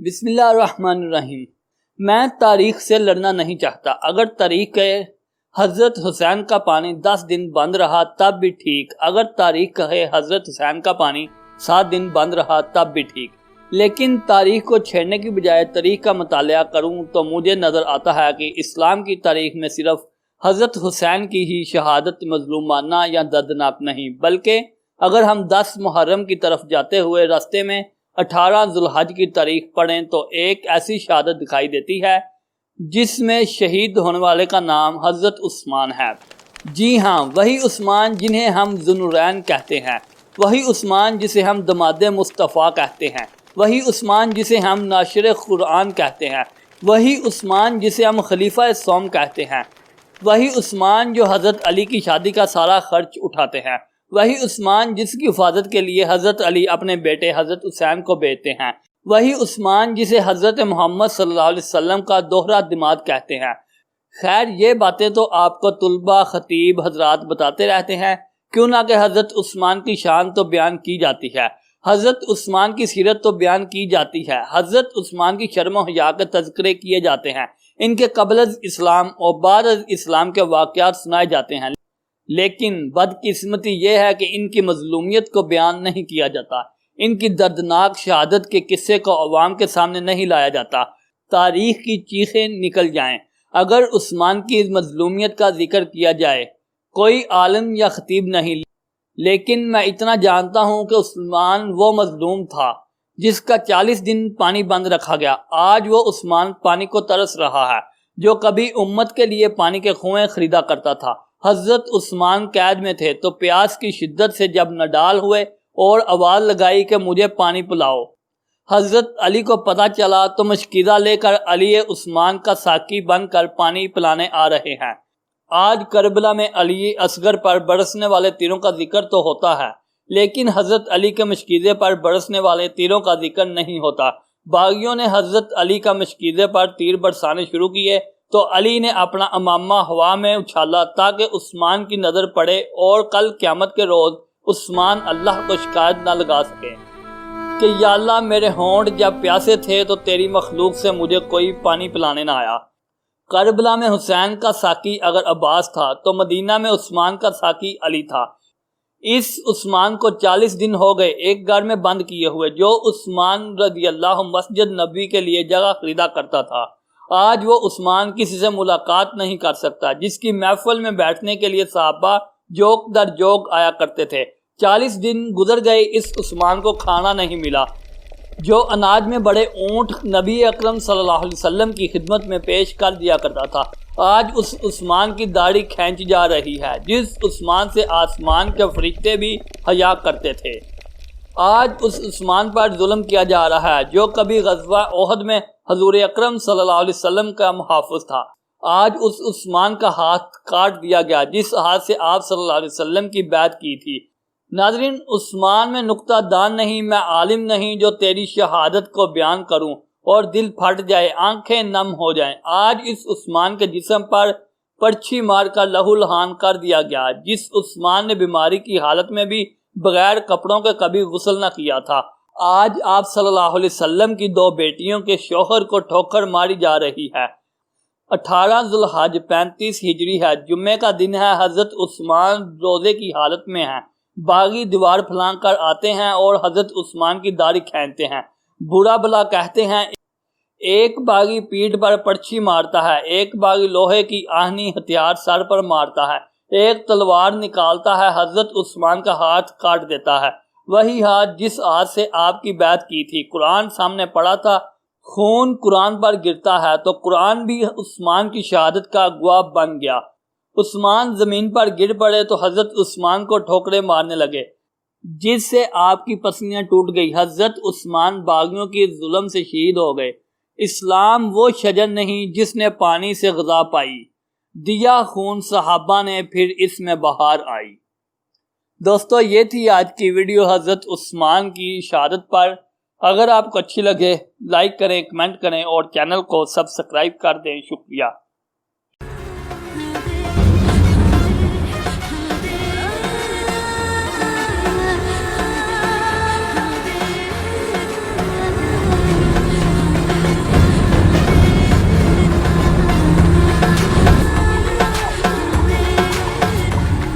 بسم اللہ الرحمن الرحیم۔ میں تاریخ سے لڑنا نہیں چاہتا۔ اگر تاریخ کہے حضرت حسین کا پانی 10 دن بند رہا تب بھی ٹھیک، اگر تاریخ کہے حضرت حسین کا پانی 7 دن بند رہا تب بھی ٹھیک، لیکن تاریخ کو چھیڑنے کی بجائے تاریخ کا مطالعہ کروں تو مجھے نظر آتا ہے کہ اسلام کی تاریخ میں صرف حضرت حسین کی ہی شہادت مظلومانہ یا دردناک نہیں، بلکہ اگر ہم 10 محرم کی طرف جاتے ہوئے راستے میں 18 ذوالحج کی تاریخ پڑھیں تو ایک ایسی شہادت دکھائی دیتی ہے جس میں شہید ہونے والے کا نام حضرت عثمان ہے۔ جی ہاں، وہی عثمان جنہیں ہم ذوالنورین کہتے ہیں، وہی عثمان جسے ہم دماد مصطفیٰ کہتے ہیں، وہی عثمان جسے ہم ناشر قرآن کہتے ہیں، وہی عثمان جسے ہم خلیفہ سوم کہتے ہیں، وہی عثمان جو حضرت علی کی شادی کا سارا خرچ اٹھاتے ہیں، وہی عثمان جس کی حفاظت کے لیے حضرت علی اپنے بیٹے حضرت حسین کو بھیجتے ہیں، وہی عثمان جسے حضرت محمد صلی اللہ علیہ وسلم کا دوہرا دماد کہتے ہیں۔ خیر، یہ باتیں تو آپ کو طلباء خطیب حضرات بتاتے رہتے ہیں، کیوں نہ کہ حضرت عثمان کی شان تو بیان کی جاتی ہے، حضرت عثمان کی سیرت تو بیان کی جاتی ہے، حضرت عثمان کی شرم و حیا کے تذکرے کیے جاتے ہیں، ان کے قبل از اسلام اور بعد از اسلام کے واقعات سنائے جاتے ہیں، لیکن بدقسمتی یہ ہے کہ ان کی مظلومیت کو بیان نہیں کیا جاتا، ان کی دردناک شہادت کے قصے کو عوام کے سامنے نہیں لایا جاتا۔ تاریخ کی چیخیں نکل جائیں اگر عثمان کی مظلومیت کا ذکر کیا جائے، کوئی عالم یا خطیب نہیں، لیکن میں اتنا جانتا ہوں کہ عثمان وہ مظلوم تھا جس کا 40 دن پانی بند رکھا گیا۔ آج وہ عثمان پانی کو ترس رہا ہے جو کبھی امت کے لیے پانی کے کنویں خریدا کرتا تھا۔ حضرت عثمان قید میں تھے تو پیاس کی شدت سے جب نڈال ہوئے اور آواز لگائی کہ مجھے پانی پلاؤ، حضرت علی کو پتہ چلا تو مشکیزہ لے کر علی عثمان کا ساقی بن کر پانی پلانے آ رہے ہیں۔ آج کربلا میں علی اصغر پر برسنے والے تیروں کا ذکر تو ہوتا ہے، لیکن حضرت علی کے مشکیزے پر برسنے والے تیروں کا ذکر نہیں ہوتا۔ باغیوں نے حضرت علی کا مشکیزے پر تیر برسانے شروع کیے تو علی نے اپنا امامہ ہوا میں اچھالا تاکہ عثمان کی نظر پڑے اور کل قیامت کے روز عثمان اللہ کو شکایت نہ لگا سکے کہ یا اللہ، میرے ہونٹ جب پیاسے تھے تو تیری مخلوق سے مجھے کوئی پانی پلانے نہ آیا۔ کربلا میں حسین کا ساقی اگر عباس تھا تو مدینہ میں عثمان کا ساقی علی تھا۔ اس عثمان کو 40 دن ہو گئے ایک گھر میں بند کیے ہوئے، جو عثمان رضی اللہ مسجد نبی کے لیے جگہ خریدا کرتا تھا۔ آج وہ عثمان کسی سے ملاقات نہیں کر سکتا جس کی محفل میں بیٹھنے کے لیے صحابہ جوک در جوک آیا کرتے تھے۔ 40 دن گزر گئے، اس عثمان کو کھانا نہیں ملا جو اناج میں بڑے اونٹ نبی اکرم صلی اللہ علیہ وسلم کی خدمت میں پیش کر دیا کرتا تھا۔ آج اس عثمان کی داڑھی کھینچ جا رہی ہے جس عثمان سے آسمان کے فرشتے بھی حیا کرتے تھے۔ آج اس عثمان پر ظلم کیا جا رہا ہے جو کبھی غزوہ احد میں حضور اکرم صلی اللہ علیہ وسلم کا محافظ تھا۔ آج اس عثمان کا ہاتھ کاٹ دیا گیا جس ہاتھ سے آپ صلی اللہ علیہ وسلم کی بیعت کی تھی۔ ناظرین، عثمان میں نقطہ دان نہیں، میں عالم نہیں جو تیری شہادت کو بیان کروں اور دل پھٹ جائے، آنکھیں نم ہو جائیں۔ آج اس عثمان کے جسم پر پرچھی مار کر لہو لہان کر دیا گیا، جس عثمان نے بیماری کی حالت میں بھی بغیر کپڑوں کے کبھی غسل نہ کیا تھا۔ آج آپ صلی اللہ علیہ وسلم کی 2 بیٹیوں کے شوہر کو ٹھوکر ماری جا رہی ہے۔ 18 ذوالحج 35 ہجری ہے، جمعے کا دن ہے، حضرت عثمان روزے کی حالت میں ہیں، باغی دیوار پھلانگ کر آتے ہیں اور حضرت عثمان کی داڑھی کھینچتے ہیں، برا بلا کہتے ہیں۔ ایک باغی پیٹھ پر پرچھی مارتا ہے، ایک باغی لوہے کی آہنی ہتھیار سر پر مارتا ہے، ایک تلوار نکالتا ہے، حضرت عثمان کا ہاتھ کاٹ دیتا ہے، وہی ہاتھ جس ہاتھ سے آپ کی بیعت کی تھی۔ قرآن سامنے پڑا تھا، خون قرآن پر گرتا ہے تو قرآن بھی عثمان کی شہادت کا گواہ بن گیا۔ عثمان زمین پر گر پڑے تو حضرت عثمان کو ٹھوکرے مارنے لگے جس سے آپ کی پسلیاں ٹوٹ گئی۔ حضرت عثمان باغیوں کی ظلم سے شہید ہو گئے۔ اسلام وہ شجر نہیں جس نے پانی سے غذا پائی، دیا خون صحابہ نے پھر اس میں بہار آئی۔ دوستو، یہ تھی آج کی ویڈیو حضرت عثمان کی شہادت پر۔ اگر آپ کو اچھی لگے لائک کریں، کمنٹ کریں اور چینل کو سبسکرائب کر دیں۔ شکریہ۔